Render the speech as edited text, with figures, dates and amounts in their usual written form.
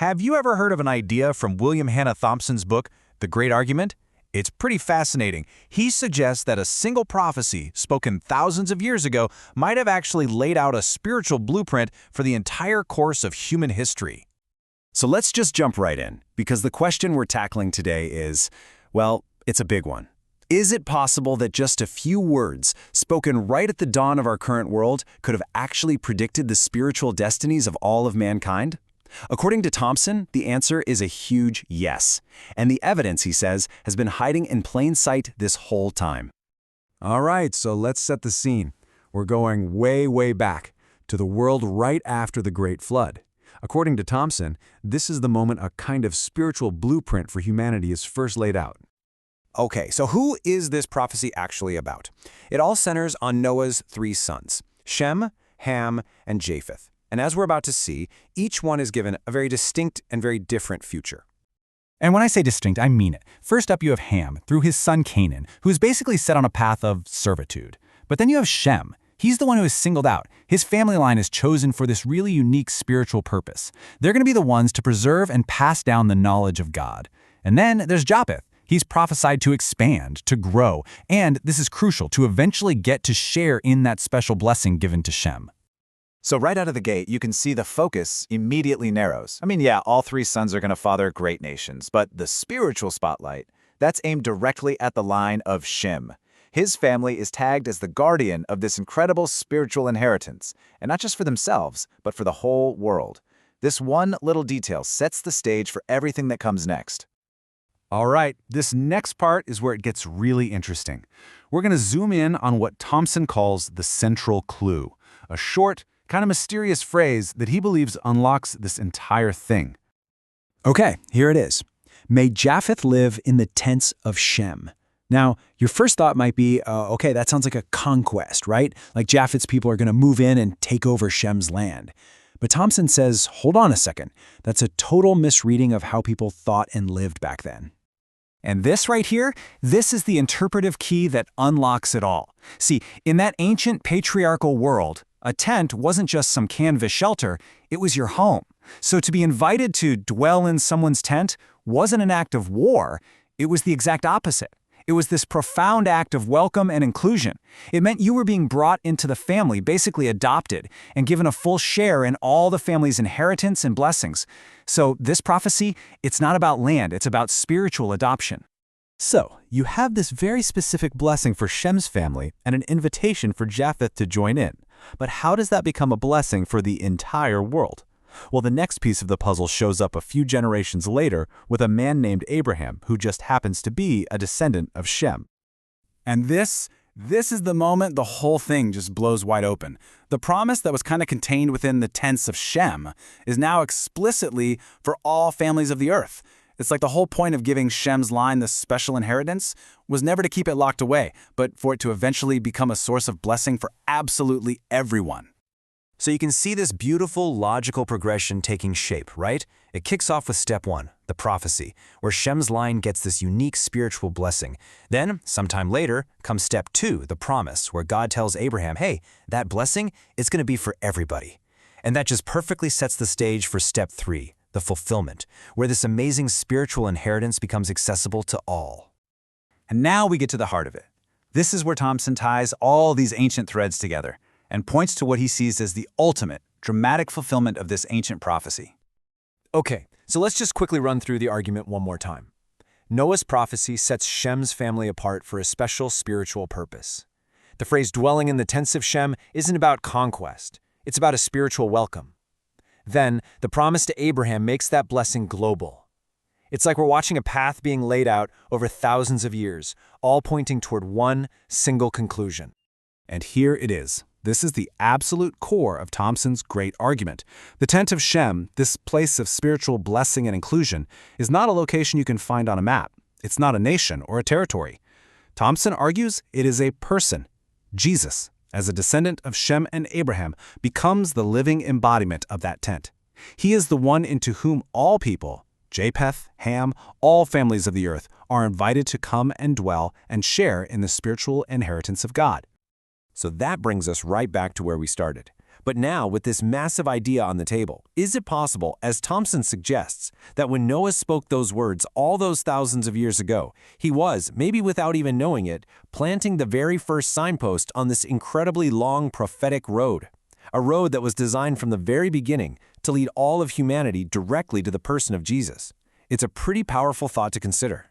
Have you ever heard of an idea from William Hanna Thomson's book, The Great Argument? It's pretty fascinating. He suggests that a single prophecy spoken thousands of years ago might have actually laid out a spiritual blueprint for the entire course of human history. So let's just jump right in, because the question we're tackling today is, well, it's a big one. Is it possible that just a few words, spoken right at the dawn of our current world, could have actually predicted the spiritual destinies of all of mankind? According to Thomson, the answer is a huge yes. And the evidence, he says, has been hiding in plain sight this whole time. All right, so let's set the scene. We're going way, way back to the world right after the Great Flood. According to Thomson, this is the moment a kind of spiritual blueprint for humanity is first laid out. Okay, so who is this prophecy actually about? It all centers on Noah's three sons, Shem, Ham, and Japheth. And as we're about to see, each one is given a very distinct and very different future. And when I say distinct, I mean it. First up, you have Ham, through his son Canaan, who is basically set on a path of servitude. But then you have Shem. He's the one who is singled out. His family line is chosen for this really unique spiritual purpose. They're going to be the ones to preserve and pass down the knowledge of God. And then there's Japheth. He's prophesied to expand, to grow, and, this is crucial, to eventually get to share in that special blessing given to Shem. So right out of the gate, you can see the focus immediately narrows. I mean, yeah, all three sons are going to father great nations, but the spiritual spotlight, that's aimed directly at the line of Shem. His family is tagged as the guardian of this incredible spiritual inheritance, and not just for themselves, but for the whole world. This one little detail sets the stage for everything that comes next. All right, this next part is where it gets really interesting. We're going to zoom in on what Thomson calls the central clue, a short, kind of mysterious phrase that he believes unlocks this entire thing. Okay, here it is. May Japheth live in the tents of Shem. Now, your first thought might be, okay, that sounds like a conquest, right? Like Japheth's people are going to move in and take over Shem's land. But Thomson says, hold on a second. That's a total misreading of how people thought and lived back then. And this right here, this is the interpretive key that unlocks it all. See, in that ancient patriarchal world, a tent wasn't just some canvas shelter, it was your home. So to be invited to dwell in someone's tent wasn't an act of war, it was the exact opposite. It was this profound act of welcome and inclusion. It meant you were being brought into the family, basically adopted, and given a full share in all the family's inheritance and blessings. So this prophecy, it's not about land, it's about spiritual adoption. So, you have this very specific blessing for Shem's family and an invitation for Japheth to join in. But how does that become a blessing for the entire world? Well, the next piece of the puzzle shows up a few generations later with a man named Abraham who just happens to be a descendant of Shem. And this is the moment the whole thing just blows wide open. The promise that was kind of contained within the tents of Shem is now explicitly for all families of the earth. It's like the whole point of giving Shem's line this special inheritance was never to keep it locked away, but for it to eventually become a source of blessing for absolutely everyone. So you can see this beautiful logical progression taking shape, right? It kicks off with step 1, the prophecy, where Shem's line gets this unique spiritual blessing. Then, sometime later, comes step 2, the promise, where God tells Abraham, hey, that blessing is going to be for everybody. And that just perfectly sets the stage for step 3, the fulfillment, where this amazing spiritual inheritance becomes accessible to all. And now we get to the heart of it. This is where Thomson ties all these ancient threads together and points to what he sees as the ultimate, dramatic fulfillment of this ancient prophecy. Okay, so let's just quickly run through the argument one more time. Noah's prophecy sets Shem's family apart for a special spiritual purpose. The phrase dwelling in the tents of Shem isn't about conquest, it's about a spiritual welcome. Then, the promise to Abraham makes that blessing global. It's like we're watching a path being laid out over thousands of years, all pointing toward one single conclusion. And here it is. This is the absolute core of Thomson's great argument. The tent of Shem, this place of spiritual blessing and inclusion, is not a location you can find on a map. It's not a nation or a territory. Thomson argues it is a person. Jesus, as a descendant of Shem and Abraham, becomes the living embodiment of that tent. He is the one into whom all people, Japheth, Ham, all families of the earth, are invited to come and dwell and share in the spiritual inheritance of God. So that brings us right back to where we started. But now, with this massive idea on the table, is it possible, as Thomson suggests, that when Noah spoke those words all those thousands of years ago, he was, maybe without even knowing it, planting the very first signpost on this incredibly long prophetic road? A road that was designed from the very beginning to lead all of humanity directly to the person of Jesus. It's a pretty powerful thought to consider.